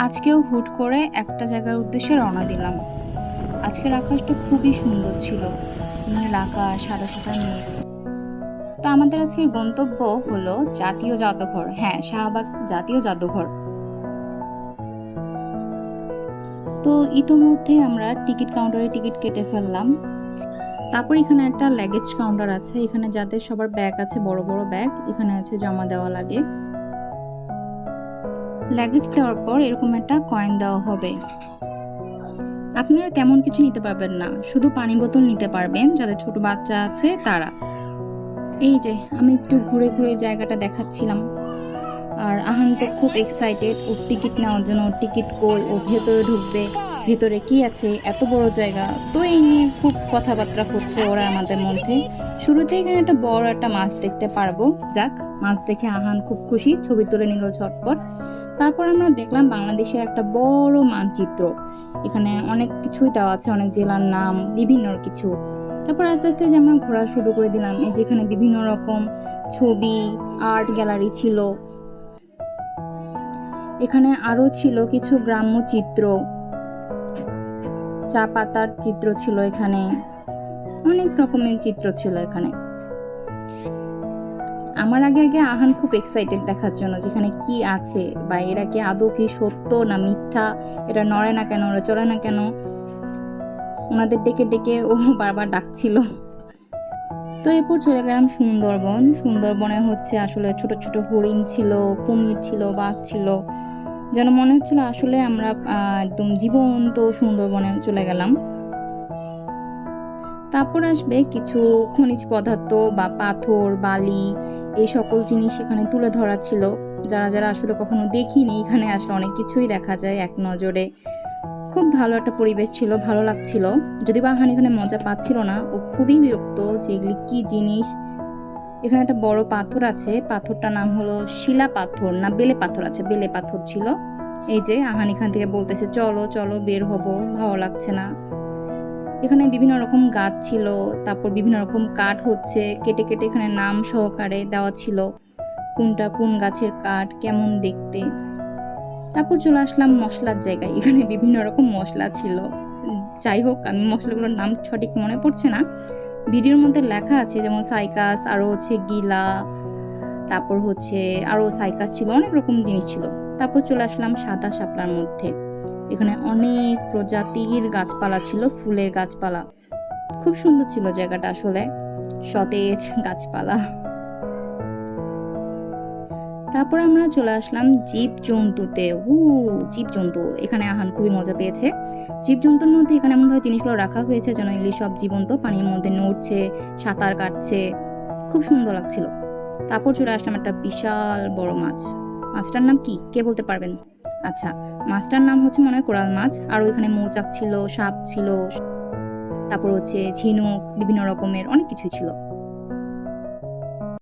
আজকেও হুট করে একটা জায়গার উদ্দেশ্যে রওনা দিলাম। আজকের আকাশটা খুবই সুন্দর ছিল, নীল আকাশ, সাদা সাদা মেঘ। তো আমাদের আজকের গন্তব্য হলো জাতীয় জাদুঘর, হ্যাঁ, শাহবাগ জাতীয় জাদুঘর। তো ইতোমধ্যে আমরা টিকিট কাউন্টারে টিকিট কেটে ফেললাম। তারপর এখানে একটা লাগেজ কাউন্টার আছে, এখানে যাদের সবার ব্যাগ আছে, বড় বড় ব্যাগ এখানে আছে, জমা দেওয়া লাগে। লাগেজ দেওয়ার পর এরকম একটা কয়েন দেওয়া হবে। আপনারা তেমন কিছু নিতে পারবেন না, শুধু পানি বোতল নিতে পারবেন যাদের ছোট বাচ্চা আছে তারা। এই যে আমি একটু ঘুরে ঘুরে জায়গাটা দেখাচ্ছিলাম, আর আহান তো খুব এক্সাইটেড ওর টিকিট নেওয়ার জন্য। ওর টিকিট কই, ও ভেতরে ঢুকবে, ভেতরে কি আছে, এত বড় জায়গা। তো এই নিয়ে খুব কথাবার্তা হচ্ছে ওরা আমাদের মধ্যে। শুরুতে এখানে একটা বড় একটা মাছ দেখতে পারবো, যাক, মাছ দেখে আহান খুব খুশি, ছবি তুলে নিল ঝটপট। তারপর আমরা দেখলাম বাংলাদেশের একটা বড় মানচিত্র, এখানে অনেক কিছুই দেওয়া আছে, অনেক জেলার নাম, বিভিন্ন কিছু। তারপর আস্তে আস্তে যে আমরা ঘোরা শুরু করে দিলাম, এই যেখানে বিভিন্ন রকম ছবি, আর্ট গ্যালারি ছিল। এখানে আরো ছিল কিছু গ্রাম্য চিত্র, চা পাতার চিত্র ছিল, এখানে অনেক রকমের চিত্র ছিল এখানে। আমার আগে আগে আহান খুব এক্সাইটেড দেখার জন্য যেখানে কি আছে, বা এরা কি আদৌ কি সত্য না মিথ্যা, এটা নড়ে না কেন, ওরা চলে না কেন। ওনাদের ডেকে ডেকে ও বারবার ডাকছিল। তো এরপর চলে গেলাম সুন্দরবন। সুন্দরবনে হচ্ছে আসলে ছোট ছোট হরিণ ছিল, কুমির ছিল, বাঘ ছিল, যেন মনে হচ্ছিল আসলে আমরা একদম জীবন্ত সুন্দরবনে চলে গেলাম। তারপর আসবে কিছু খনিজ পদার্থ বা পাথর, বালি, এই সকল জিনিস এখানে তুলে ধরা ছিল। যারা যারা আসলে কখনো দেখিনি, এখানে আসলে অনেক কিছুই দেখা যায় এক নজরে। খুব ভালো একটা পরিবেশ ছিল, ভালো লাগছিল। যদি বা আহান এখানে মজা পাচ্ছিল না, ও খুবই বিরক্ত যে এগুলি কি জিনিস। এখানে একটা বড় পাথর আছে, পাথরটার নাম হলো শিলা পাথর না বেলে পাথর আছে, বেলে পাথর ছিল। এই যে আহান এখান থেকে বলতেছে চলো চলো বের হব, ভালো লাগছে না। এখানে বিভিন্ন রকম গাছ ছিল, তারপর বিভিন্ন রকম কাঠ হচ্ছে কেটে কেটে এখানে নাম সহকারে দেওয়া ছিল, কোনটা কোন গাছের কাঠ, কেমন দেখতে। তারপর চলে আসলাম মশলার জায়গায়, এখানে বিভিন্ন রকম মশলা ছিল। যাই হোক, আমি মশলাগুলোর নাম সঠিক মনে পড়ছে না, ভিডিওর মধ্যে লেখা আছে, যেমন সাইকাস, আরও হচ্ছে গিলা, তারপর হচ্ছে আরও সাইকাস ছিল, অনেক রকম জিনিস ছিল। তারপর চলে আসলাম সাদা শাপলার মধ্যে, এখানে অনেক প্রজাতির গাছপালা ছিল, ফুলের গাছপালা। খুব সুন্দর ছিল জায়গাটা, আসলে সতেজ গাছপালা। তারপর আমরা চলে আসলাম জীবজন্তুতে। জীবজন্তু, এখানে আহান খুবই মজা পেয়েছে। জীবজন্তুর মধ্যে এখানে এমনভাবে জিনিসগুলো রাখা হয়েছে যেন এগুলি সব জীবন্ত, পানির মধ্যে নড়ছে, সাঁতার কাটছে, খুব সুন্দর লাগছিল। তারপর চলে আসলাম একটা বিশাল বড় মাছ। মাছটার নাম কি, কে বলতে পারবেন? আচ্ছা, মাছটার নাম হচ্ছে মনে হয় কোরাল মাছ। আর ওইখানে মৌচাক ছিল, সাপ ছিল, তারপর হচ্ছে ঝিনুক, বিভিন্ন রকমের অনেক কিছুই ছিল।